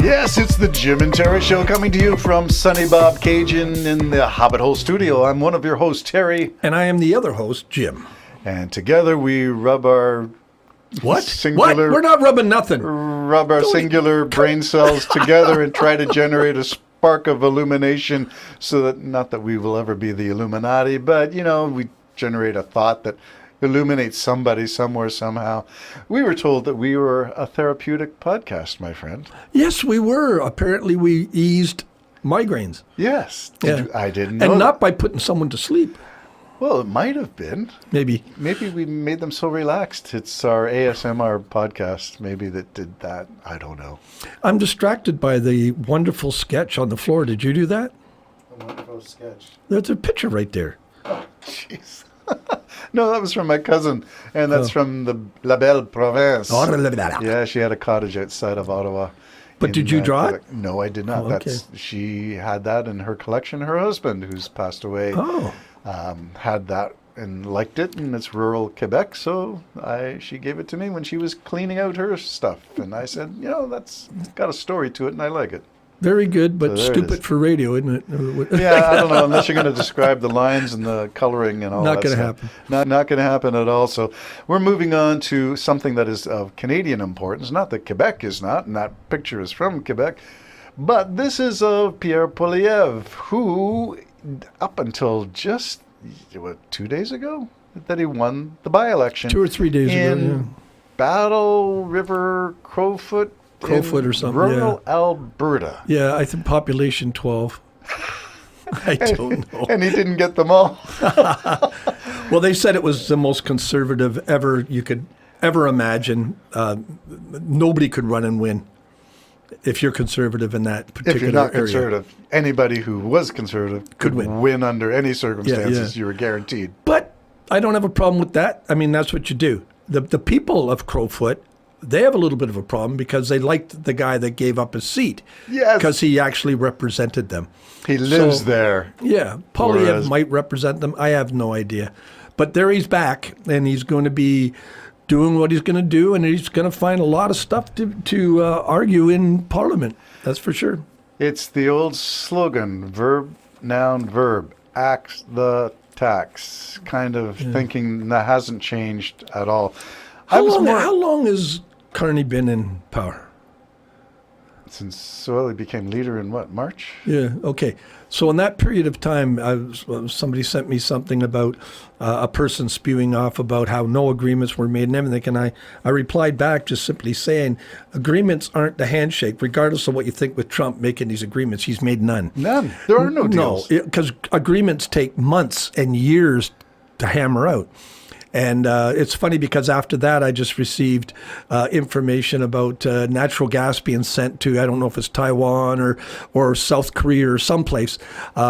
Yes, it's the Jim and Terry Show coming to you from Sunny Bob Cajun in the Hobbit Hole Studio. I'm one of your hosts, Terry. And I am the other host, Jim. And together we rub our... What? Singular, what? We're not rubbing nothing. Rub our singular brain cells together and try to generate a spark of illumination so that, not that we will ever be the Illuminati, but, you know, we generate a thought that illuminates somebody somewhere, somehow. We were told that we were a therapeutic podcast, my friend. Yes, we were. Apparently we eased migraines. Yes. I didn't know. And that. not by putting someone to sleep. Well, it might have been. Maybe we made them so relaxed. It's our ASMR podcast maybe that did that. I don't know. I'm distracted by the wonderful sketch on the floor. Did you do that? A wonderful sketch. There's a picture right there. Oh, jeez. No, that was from my cousin, and that's from the La Belle Province. Yeah, she had a cottage outside of Ottawa. But did you draw it? No, I did not. Oh, okay. She had that in her collection. Her husband, who's passed away, had that and liked it, and it's rural Quebec, so she gave it to me when she was cleaning out her stuff. And I said, you know, that's got a story to it, and I like it. Very good, but so stupid for radio, isn't it? Yeah, I don't know, unless you're going to describe the lines and the coloring and all that. Not going to happen. Not going to happen at all. So we're moving on to something that is of Canadian importance. Not that Quebec is not, and that picture is from Quebec. But this is of Pierre Poilievre, who, up until just, 2 days ago, that he won the by-election. 2 or 3 days ago, in Battle River, Crowfoot or something, rural Alberta. Yeah, I think population 12. I don't know. And he didn't get them all. Well, they said it was the most conservative ever you could ever imagine. Nobody could run and win if you're conservative in that particular area. If you're not conservative, anybody who was conservative could win under any circumstances. You were guaranteed. But I don't have a problem with that. I mean, that's what you do. The people of Crowfoot, they have a little bit of a problem because they liked the guy that gave up his seat. Yes. Because he actually represented them. He lives there. Yeah. Poilievre might represent them. I have no idea. But there he's back, and he's going to be doing what he's going to do, and he's going to find a lot of stuff to argue in Parliament. That's for sure. It's the old slogan, verb, noun, verb, axe the tax, kind of thinking that hasn't changed at all. How long has Carney been in power? Since he became leader in what, March? Yeah, okay. So in that period of time, somebody sent me something about a person spewing off about how no agreements were made and everything, and I replied back just simply saying, agreements aren't the handshake, regardless of what you think with Trump making these agreements. He's made none. None. There are no deals. No, because agreements take months and years to hammer out. And it's funny because after that, I just received information about natural gas being sent to, I don't know if it's Taiwan or South Korea or someplace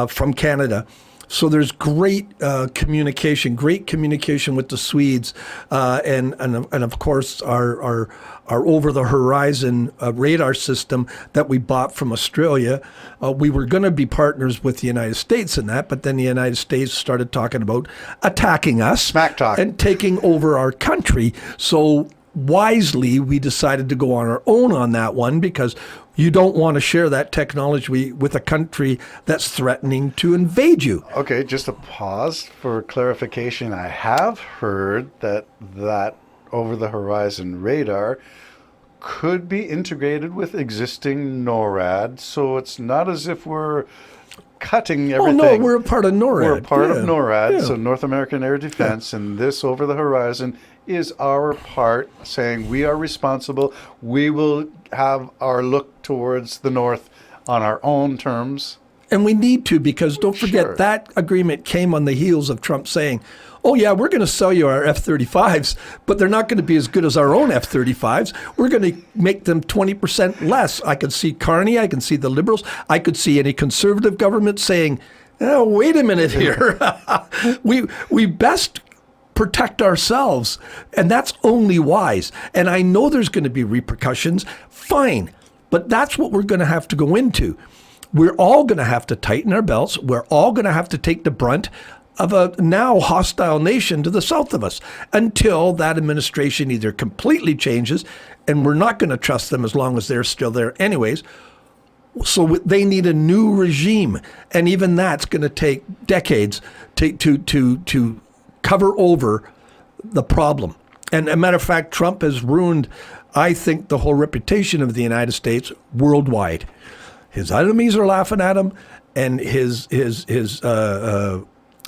from Canada. So there's great communication with the Swedes, and of course our over-the-horizon radar system that we bought from Australia. We were going to be partners with the United States in that, but then the United States started talking about attacking us, smack talk, and taking over our country. So wisely, we decided to go on our own on that one because you don't want to share that technology with a country that's threatening to invade you. Okay, just a pause for clarification. I have heard that over-the-horizon radar could be integrated with existing NORAD, so it's not as if we're cutting everything. Oh, no, we're a part of NORAD. We're a part of NORAD, so North American Air Defense, and this over-the-horizon is our part, saying we are responsible. We will have our look towards the North on our own terms. And we need to, because don't forget, that agreement came on the heels of Trump saying, oh, yeah, we're going to sell you our F-35s, but they're not going to be as good as our own F-35s. We're going to make them 20% less. I could see Carney. I can see the Liberals. I could see any conservative government saying, oh, wait a minute here. we best protect ourselves, and that's only wise. And I know there's going to be repercussions. Fine, but that's what we're going to have to go into. We're all going to have to tighten our belts. We're all going to have to take the brunt of a now hostile nation to the south of us until that administration either completely changes, and we're not going to trust them as long as they're still there anyways. So they need a new regime, and even that's going to take decades to cover over the problem. And a matter of fact, Trump has ruined, I think, the whole reputation of the United States worldwide. His enemies are laughing at him, and his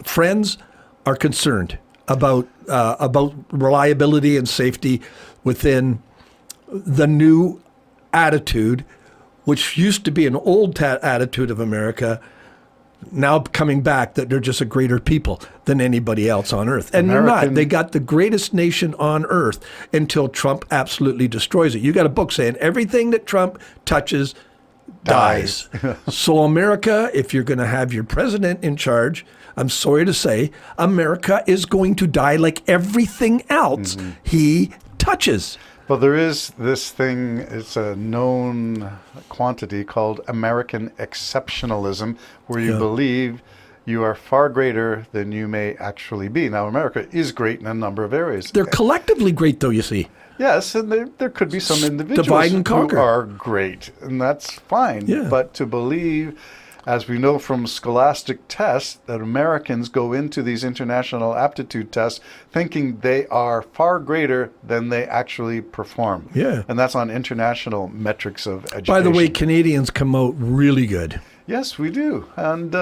friends are concerned about reliability and safety within the new attitude, which used to be an old attitude of America, now coming back that they're just a greater people than anybody else on earth. And they're not. They got the greatest nation on earth until Trump absolutely destroys it. You got a book saying everything that Trump touches dies. So America, if you're going to have your president in charge, I'm sorry to say, America is going to die like everything else he touches. Well, there is this thing, it's a known quantity called American exceptionalism, where you believe you are far greater than you may actually be. Now, America is great in a number of areas. They're collectively great, though, you see. Yes, and there could be some individuals Divide and conquer. who are great, and that's fine. Yeah. But to believe, as we know from scholastic tests, that Americans go into these international aptitude tests thinking they are far greater than they actually perform. Yeah. And that's on international metrics of education. By the way, Canadians come out really good. Yes, we do. And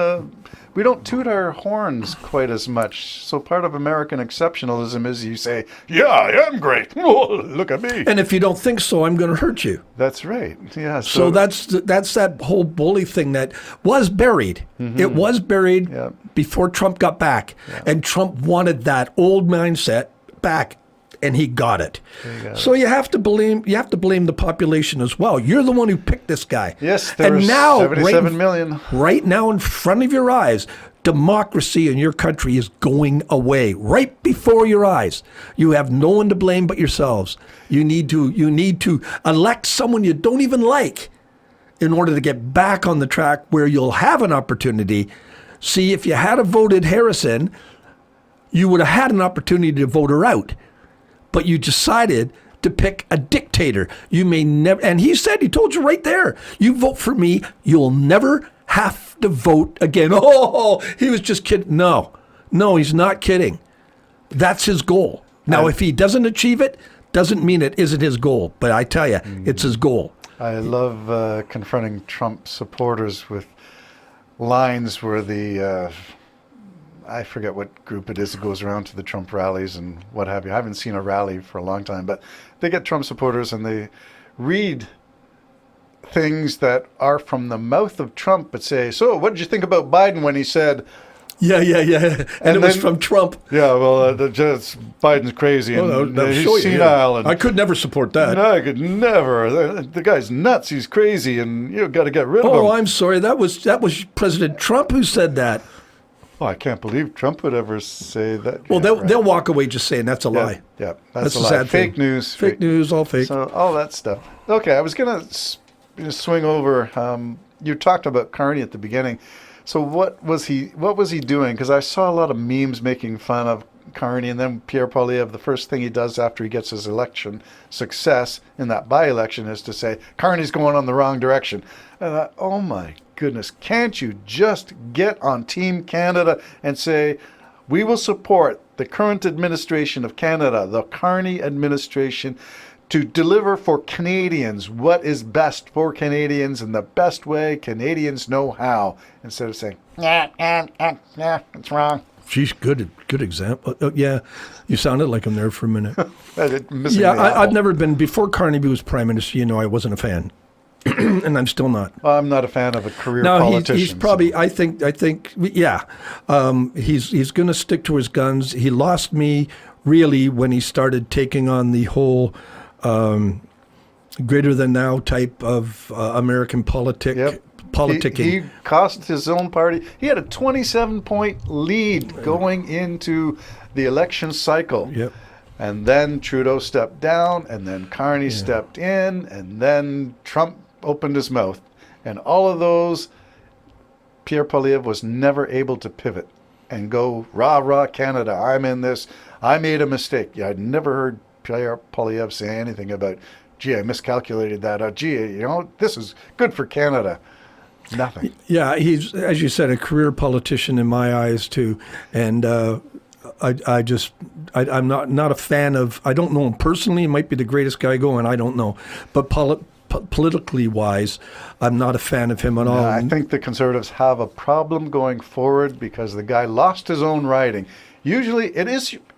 we don't toot our horns quite as much. So part of American exceptionalism is you say, yeah, I am great. Oh, look at me. And if you don't think so, I'm going to hurt you. That's right. Yeah. So that's that whole bully thing that was buried. It was buried before Trump got back. And Trump wanted that old mindset back, and he got it. So you have to blame the population as well. You're the one who picked this guy. Yes, there was 77 million. Right now in front of your eyes, democracy in your country is going away right before your eyes. You have no one to blame but yourselves. You need to elect someone you don't even like in order to get back on the track where you'll have an opportunity. See, if you had voted Harrison, you would have had an opportunity to vote her out. But you decided to pick a dictator. You may never, and he told you right there, you vote for me, you'll never have to vote again. Oh, he was just kidding. No, he's not kidding. That's his goal. Now, if he doesn't achieve it, doesn't mean it isn't his goal. But I tell you, it's his goal. I love confronting Trump supporters with lines where I forget what group it is that goes around to the Trump rallies and what have you. I haven't seen a rally for a long time, but they get Trump supporters and they read things that are from the mouth of Trump, but say, so what did you think about Biden when he said... Yeah. And it was from Trump. Yeah, well, Biden's crazy and he's senile. And I could never support that. No, I could never. The guy's nuts. He's crazy, and you've got to get rid of him. Oh, I'm sorry. That was President Trump who said that. Oh, I can't believe Trump would ever say that. Well, they'll walk away just saying that's a lie. Yeah, that's a a lie. sad Fake thing. news. Fake news, all fake. So all that stuff. Okay, I was going to swing over. You talked about Carney at the beginning. So what was he doing? Because I saw a lot of memes making fun of Carney, and then Pierre Poilievre, the first thing he does after he gets his election success in that by-election is to say, Carney's going on the wrong direction. And I thought, oh my goodness, can't you just get on Team Canada and say, we will support the current administration of Canada, the Carney administration, to deliver for Canadians what is best for Canadians in the best way Canadians know how, instead of saying, yeah, it's wrong. She's good example. Yeah, you sounded like him there for a minute. I've never been, before Carney was prime minister, I wasn't a fan. And I'm still not. I'm not a fan of a career politician. He's probably, so. I think, yeah. He's going to stick to his guns. He lost me, really, when he started taking on the whole greater than now type of American politicking. He cost his own party. He had a 27-point lead going into the election cycle. Yep. And then Trudeau stepped down, and then Carney stepped in, and then Trump opened his mouth. And all of those, Pierre Poilievre was never able to pivot. and go, rah, rah, Canada, I'm in this. I made a mistake. Yeah, I'd never heard Pierre Poilievre say anything about, gee, I miscalculated that. Gee, this is good for Canada. Nothing. Yeah, he's, as you said, a career politician in my eyes too, and I'm not a fan of. I don't know him personally. He might be the greatest guy going. I don't know, but politically wise, I'm not a fan of him at all. I think the Conservatives have a problem going forward because the guy lost his own riding. Usually,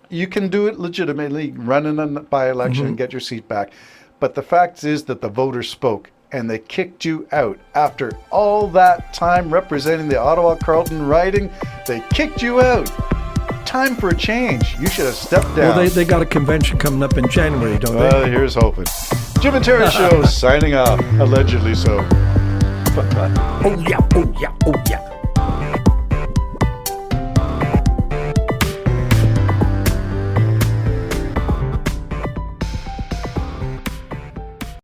you can do it legitimately, run in a by-election and get your seat back, but the fact is that the voters spoke. And they kicked you out. After all that time representing the Ottawa-Carleton riding, they kicked you out. Time for a change. You should have stepped down. Well, they got a convention coming up in January, don't they? Well, here's hoping. Jim and Terry Show signing off. Allegedly so. Oh, yeah, oh, yeah, oh, yeah.